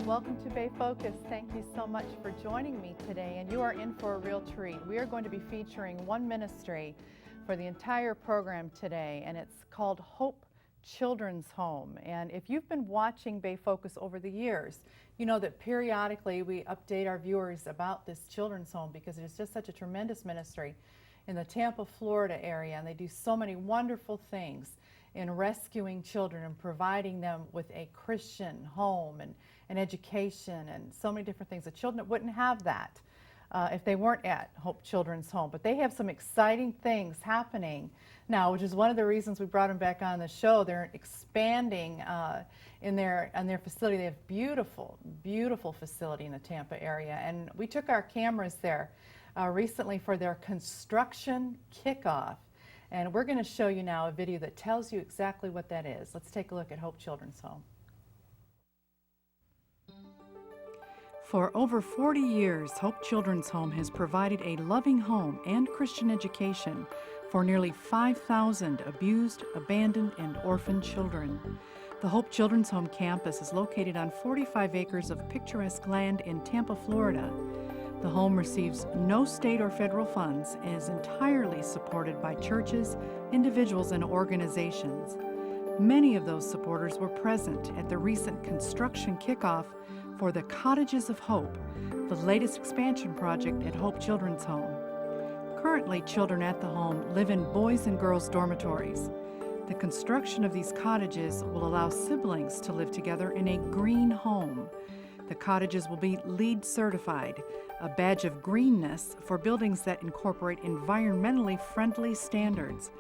welcome to Bay Focus. Thank you so much for joining me today, and you are in for a real treat. We are going to be featuring one ministry for the entire program today, and it's called Hope Children's Home. And if you've been watching Bay Focus over the years, you know that periodically we update our viewers about this children's home because it is just such a tremendous ministry in the Tampa, Florida area, and they do so many wonderful things in rescuing children and providing them with a Christian home and education and so many different things. The children wouldn't have that if they weren't at Hope Children's Home. But they have some exciting things happening now, which is one of the reasons we brought them back on the show. They're expanding in their facility. They have beautiful, beautiful facility in the Tampa area. And we took our cameras there recently for their construction kickoff. And we're going to show you now a video that tells you exactly what that is. Let's take a look at Hope Children's Home. For over 40 years, Hope Children's Home has provided a loving home and Christian education for nearly 5,000 abused, abandoned, and orphaned children. The Hope Children's Home campus is located on 45 acres of picturesque land in Tampa, Florida. The home receives no state or federal funds and is entirely supported by churches, individuals, and organizations. Many of those supporters were present at the recent construction kickoff for the Cottages of Hope, the latest expansion project at Hope Children's Home. Currently, children at the home live in boys and girls dormitories. The construction of these cottages will allow siblings to live together in a green home. The cottages will be LEED certified, a badge of greenness for buildings that incorporate environmentally friendly standards.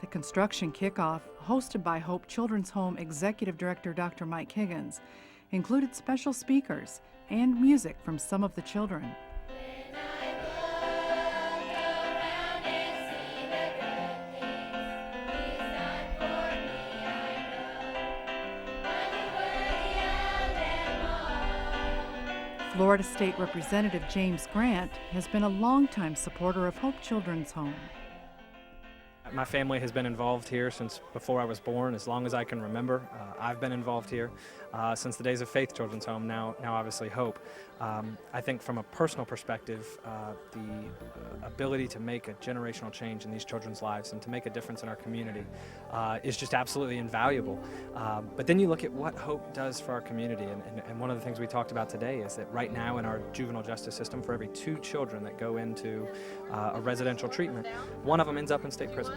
The construction kickoff, hosted by Hope Children's Home Executive Director Dr. Mike Higgins, included special speakers and music from some of the children. Florida State Representative James Grant has been a longtime supporter of Hope Children's Home. My family has been involved here since before I was born, as long as I can remember. I've been involved here since the days of Faith Children's Home, now obviously Hope. I think from a personal perspective, the ability to make a generational change in these children's lives and to make a difference in our community is just absolutely invaluable. But then you look at what Hope does for our community, and one of the things we talked about today is that right now in our juvenile justice system, for every 2 children that go into a residential treatment, one of them ends up in state prison.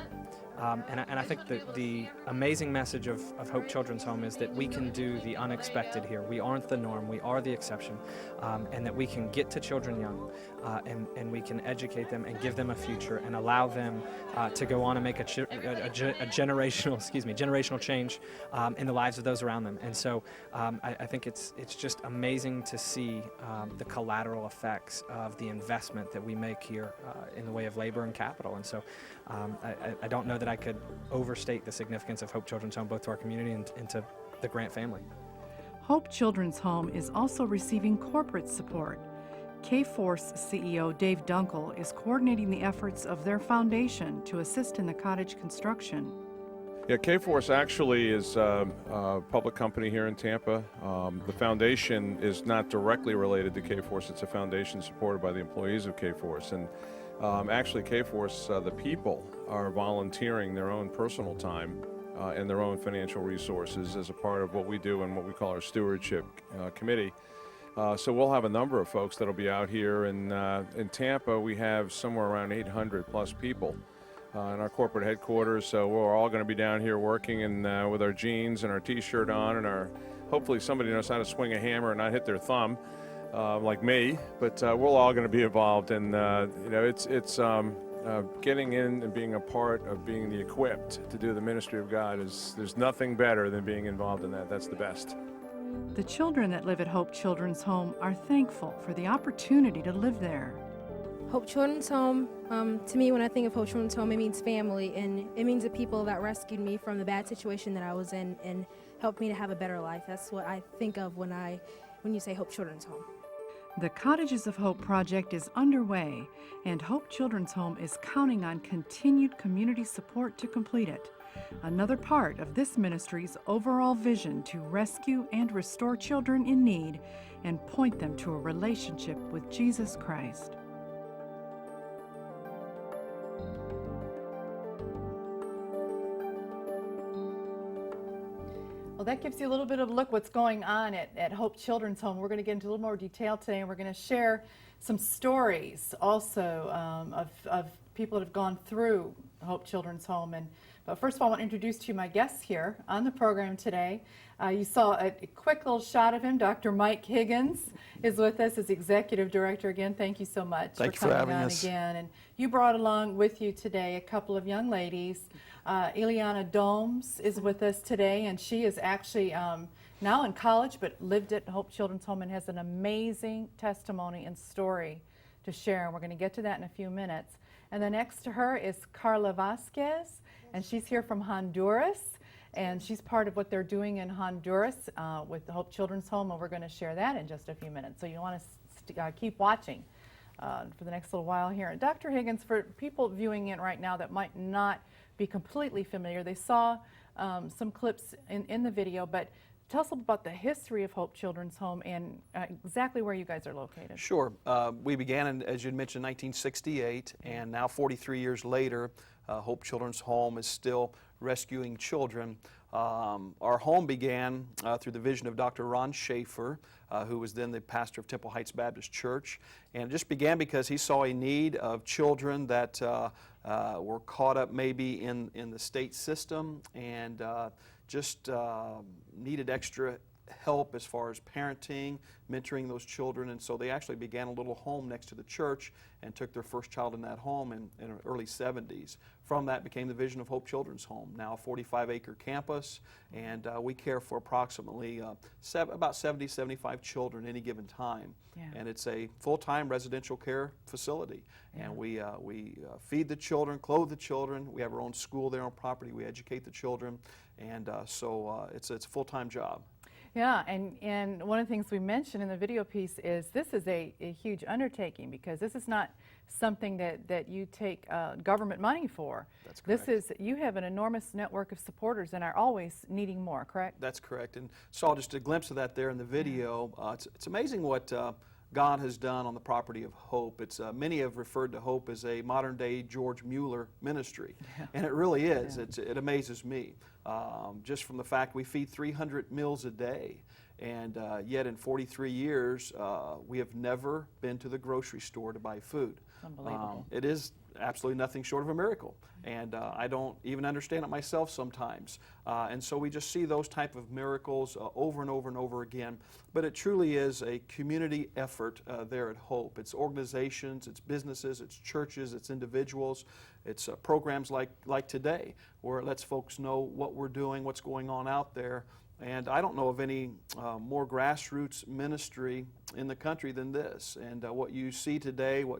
And I think that the amazing message of Hope Children's Home is that we can do the unexpected here. We aren't the norm, we are the exception, and that we can get to children young and we can educate them and give them a future and allow them to go on and make a generational change in the lives of those around them. And so I think it's just amazing to see the collateral effects of the investment that we make here in the way of labor and capital. And so I don't know that I could overstate the significance of Hope Children's Home both to our community and to the Grant family. Hope Children's Home is also receiving corporate support. K-Force CEO Dave Dunkel is coordinating the efforts of their foundation to assist in the cottage construction. Yeah, K-Force actually is a public company here in Tampa. The foundation is not directly related to K-Force. It's a foundation supported by the employees of K-Force. And actually, K-Force, the people are volunteering their own personal time and their own financial resources as a part of what we do and what we call our stewardship committee. So we'll have a number of folks that'll be out here. In Tampa, we have somewhere around 800 plus people in our corporate headquarters. So we're all going to be down here working and with our jeans and our T-shirt on, and hopefully somebody knows how to swing a hammer and not hit their thumb. Like me, but we're all going to be involved, and it's getting in and being a part of being the equipped to do the ministry of God. There's nothing better than being involved in that. That's the best. The children that live at Hope Children's Home are thankful for the opportunity to live there. Hope Children's Home, to me, when I think of Hope Children's Home, it means family, and it means the people that rescued me from the bad situation that I was in and helped me to have a better life. That's what I think of when you say Hope Children's Home. The Cottages of Hope project is underway, and Hope Children's Home is counting on continued community support to complete it. another part of this ministry's overall vision to rescue and restore children in need and point them to a relationship with Jesus Christ. Well, that gives you a little bit of a look what's going on at Hope Children's Home. We're going to get into a little more detail today, and we're going to share some stories also of people that have gone through Hope Children's Home. But first of all, I want to introduce to you my guests here on the program today. You saw a quick little shot of him. Dr. Mike Higgins is with us as Executive Director. Again, thank you so much Thank you for coming having on us. again. And you brought along with you today a couple of young ladies. Ileana Domes is with us today, and she is actually now in college but lived at Hope Children's Home and has an amazing testimony and story to share. And we're going to get to that in a few minutes. And then next to her is Carla Vasquez, and she's here from Honduras. And she's part of what they're doing in Honduras with the Hope Children's Home, and we're going to share that in just a few minutes. So you want to keep watching for the next little while here. And Dr. Higgins, for people viewing it right now that might not be completely familiar, they saw some clips in the video, but tell us a little about the history of Hope Children's Home and exactly where you guys are located. Sure. We began, as you mentioned, 1968, and now 43 years later, Hope Children's Home is still rescuing children. Our home began through the vision of Dr. Ron Schaefer, who was then the pastor of Temple Heights Baptist Church. And it just began because he saw a need of children that were caught up maybe in the state system and just needed extra help as far as parenting, mentoring those children, and so they actually began a little home next to the church and took their first child in that home in the early 70s. From that became the vision of Hope Children's Home, now a 45-acre campus, and we care for approximately about 70, 75 children any given time. Yeah. And it's a full-time residential care facility. Yeah. And we feed the children, clothe the children. We have our own school there on property. We educate the children, and so it's a full-time job. Yeah, and one of the things we mentioned in the video piece is this is a huge undertaking because this is not something that you take government money for. That's correct. You have an enormous network of supporters and are always needing more, correct? That's correct. And saw just a glimpse of that there in the video. It's amazing what God has done on the property of Hope. Many have referred to Hope as a modern-day George Mueller ministry, and it really is. Yeah. It amazes me, just from the fact we feed 300 meals a day, and yet in 43 years we have never been to the grocery store to buy food. Unbelievable. It is absolutely nothing short of a miracle, and I don't even understand it myself sometimes. And so we just see those type of miracles over and over and over again. But it truly is a community effort there at Hope. It's organizations, it's businesses, it's churches, it's individuals, it's programs like today where it lets folks know what we're doing, what's going on out there. And I don't know of any more grassroots ministry in the country than this. And what you see today, what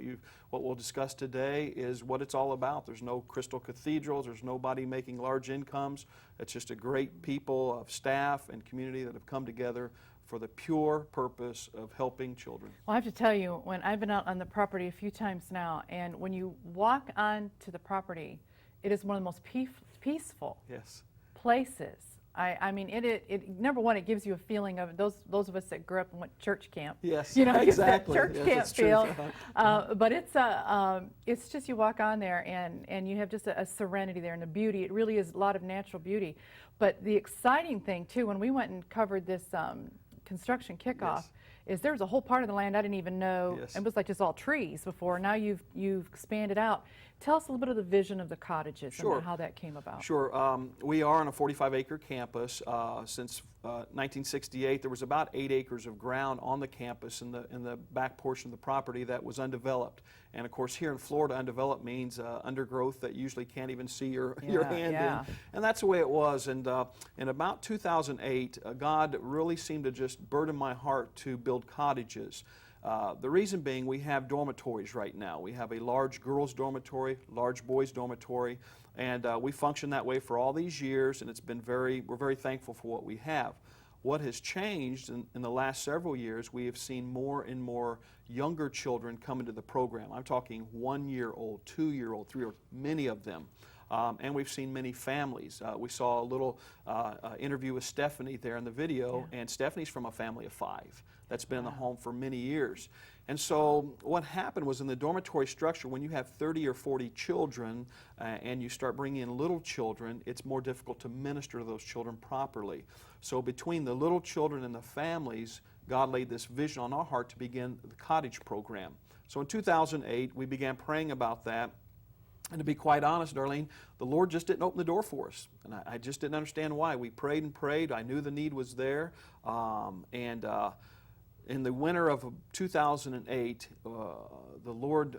we'll discuss today, is what it's all about. There's no crystal cathedrals. There's nobody making large incomes. It's just a great people of staff and community that have come together for the pure purpose of helping children. Well, I have to tell you, when I've been out on the property a few times now, and when you walk onto the property, it is one of the most peaceful Yes. places. I mean, it number one, it gives you a feeling of those of us that grew up and went to church camp. Yes, you know, exactly. Church Yes, camp that's true. feel. But it's just you walk on there and you have just a serenity there and a beauty. It really is a lot of natural beauty. But the exciting thing too, when we went and covered this construction kickoff, Yes. is there's a whole part of the land I didn't even know. Yes. It was like just all trees before. Now you've expanded out. Tell us a little bit of the vision of the cottages Sure. and how that came about. Sure. We are on a 45-acre campus. Since 1968, there was about 8 acres of ground on the campus in the back portion of the property that was undeveloped. And of course, here in Florida, undeveloped means undergrowth that usually can't even see your hand Yeah. in. And that's the way it was. And in about 2008, God really seemed to just burden my heart to build cottages. The reason being, we have dormitories right now. We have a large girls' dormitory, large boys' dormitory, and we function that way for all these years, and we're very thankful for what we have. What has changed in the last several years, we have seen more and more younger children come into the program. I'm talking 1-year-old, 2-year-old, 3-year-old, many of them. and we've seen many families. We saw a little interview with Stephanie there in the video, and Stephanie's from a family of 5 that's been in the home for many years. And so what happened was in the dormitory structure, when you have 30 or 40 children and you start bringing in little children, it's more difficult to minister to those children properly. So between the little children and the families, God laid this vision on our heart to begin the cottage program. So in 2008, we began praying about that. And to be quite honest, Darlene, the Lord just didn't open the door for us. And I just didn't understand why. We prayed and prayed. I knew the need was there. In the winter of 2008, the Lord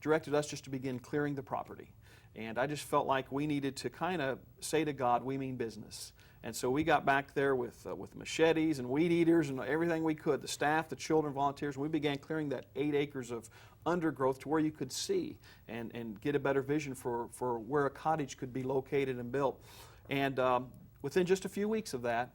directed us just to begin clearing the property. And I just felt like we needed to kind of say to God, we mean business. And so we got back there with machetes and weed eaters and everything we could, the staff, the children, volunteers, and we began clearing that 8 acres of undergrowth to where you could see and get a better vision for where a cottage could be located and built. And within just a few weeks of that,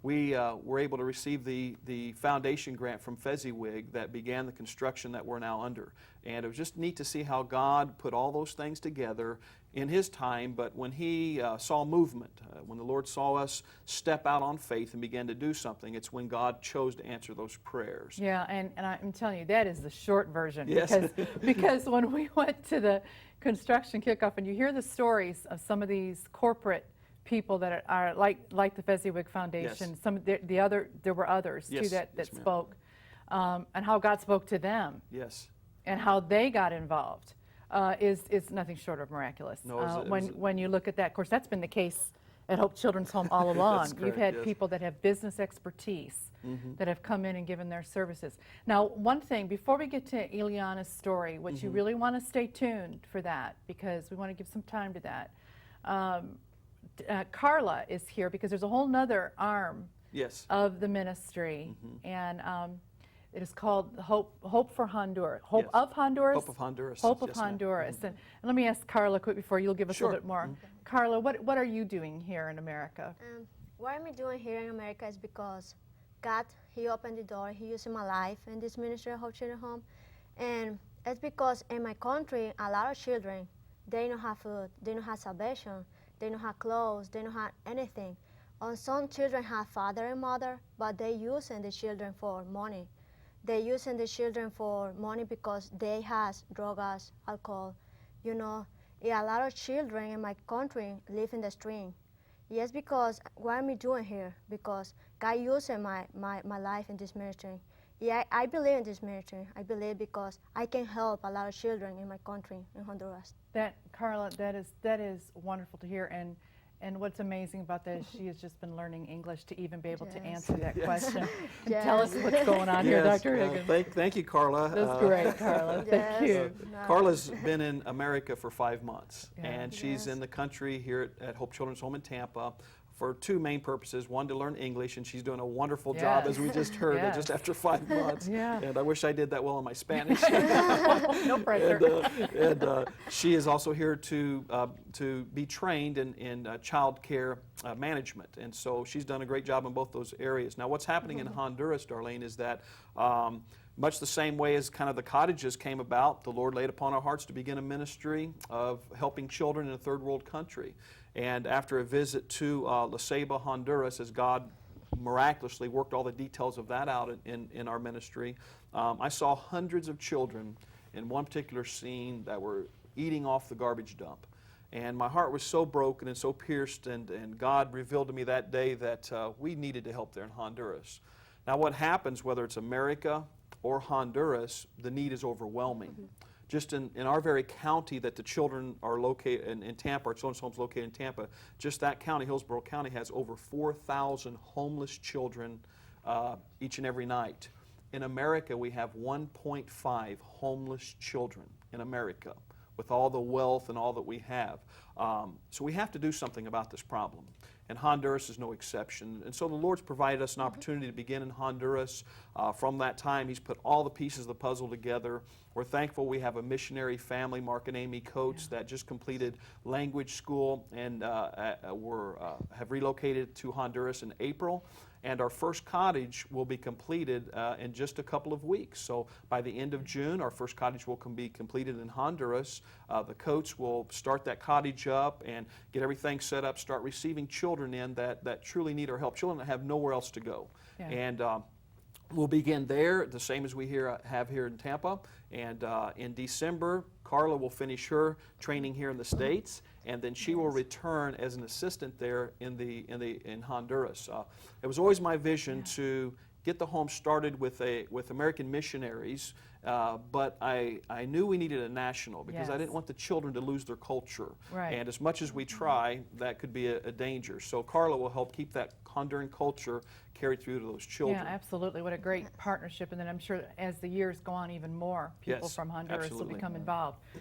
we were able to receive the foundation grant from Fezziwig that began the construction that we're now under. And it was just neat to see how God put all those things together in His time, but when He saw movement, when the Lord saw us step out on faith and begin to do something, it's when God chose to answer those prayers. Yeah, and I'm telling you, that is the short version. Yes. Because when we went to the construction kickoff and you hear the stories of some of these corporate people that are like the Fezziwig Foundation, Yes. some there were others Yes. too that Yes, ma'am. spoke, and how God spoke to them Yes. and how they got involved is nothing short of miraculous. No, it was when you look at that, of course, that's been the case at Hope Children's Home all along. You've correct, had yes. people that have business expertise that have come in and given their services. Now, one thing, before we get to Ileana's story, which you really want to stay tuned for that, because we want to give some time to that. Carla is here because there's a whole nother arm Yes. of the ministry, and it is called Hope for Honduras. Hope Yes. of Honduras? Hope of Honduras. Hope of Yes, ma'am. Honduras. And let me ask Carla quick before you'll give us a Sure. little bit more. Carla, what are you doing here in America? What I'm doing here in America is because God, He opened the door. He used my life in this ministry of Hope Children's Home. And it's because in my country, a lot of children, they don't have food, they don't have salvation, they don't have clothes, they don't have anything. And some children have father and mother, but they using the children for money. They using the children for money because they has drugs, alcohol. You know, a lot of children in my country live in the street. Yes, because what am I doing here? Because God using my life in this ministry. Yeah, I believe in this ministry. I believe because I can help a lot of children in my country, in Honduras. Carla, that is wonderful to hear, and what's amazing about that is she has just been learning English to even be able to Yes. answer that Yes. question. Yes. Tell us what's going on here, Yes. Dr. Higgins. Thank you, Carla. That's great, Carla. Thank Yes. you. No. Carla's been in America for 5 months, Yeah. and she's Yes. in the country here at Hope Children's Home in Tampa for 2 main purposes. One, to learn English, and she's doing a wonderful job, as we just heard, Yes. just after 5 months. Yeah. And I wish I did that well in my Spanish. No pressure. and she is also here to be trained in child care management, and so she's done a great job in both those areas. Now, what's happening in Honduras, Darlene, is that much the same way as kind of the cottages came about, the Lord laid upon our hearts to begin a ministry of helping children in a third world country. And after a visit to La Ceiba, Honduras, as God miraculously worked all the details of that out in our ministry, I saw hundreds of children in one particular scene that were eating off the garbage dump. And my heart was so broken and so pierced, and God revealed to me that day that we needed to help there in Honduras. Now, what happens, whether it's America or Honduras, the need is overwhelming. Just in our very county that the children are located in Tampa, our children's homes located in Tampa, just that county, Hillsborough County, has over 4,000 homeless children each and every night. In America, we have 1.5 homeless children in America with all the wealth and all that we have. So we have to do something about this problem. And Honduras is no exception. And so the Lord's provided us an opportunity to begin in Honduras. From that time, He's put all the pieces of the puzzle together. We're thankful we have a missionary family, Mark and Amy Coates, that just completed language school and have relocated to Honduras in April. And our first cottage will be completed in just a couple of weeks. So by the end of June, our first cottage will be completed in Honduras. The Coates will start that cottage up and get everything set up, start receiving children in that truly need our help, children that have nowhere else to go. Yeah. And we'll begin there, the same as we have here in Tampa. And in December, Carla will finish her training here in the States, and then she will return as an assistant there in Honduras. It was always my vision to get the home started with American missionaries, but I knew we needed a national because I didn't want the children to lose their culture. Right. And as much as we try, that could be a danger. So Carla will help keep that Honduran culture carried through to those children. Yeah, absolutely. What a great partnership. And then I'm sure as the years go on, even more people Yes, from Honduras absolutely. will become involved.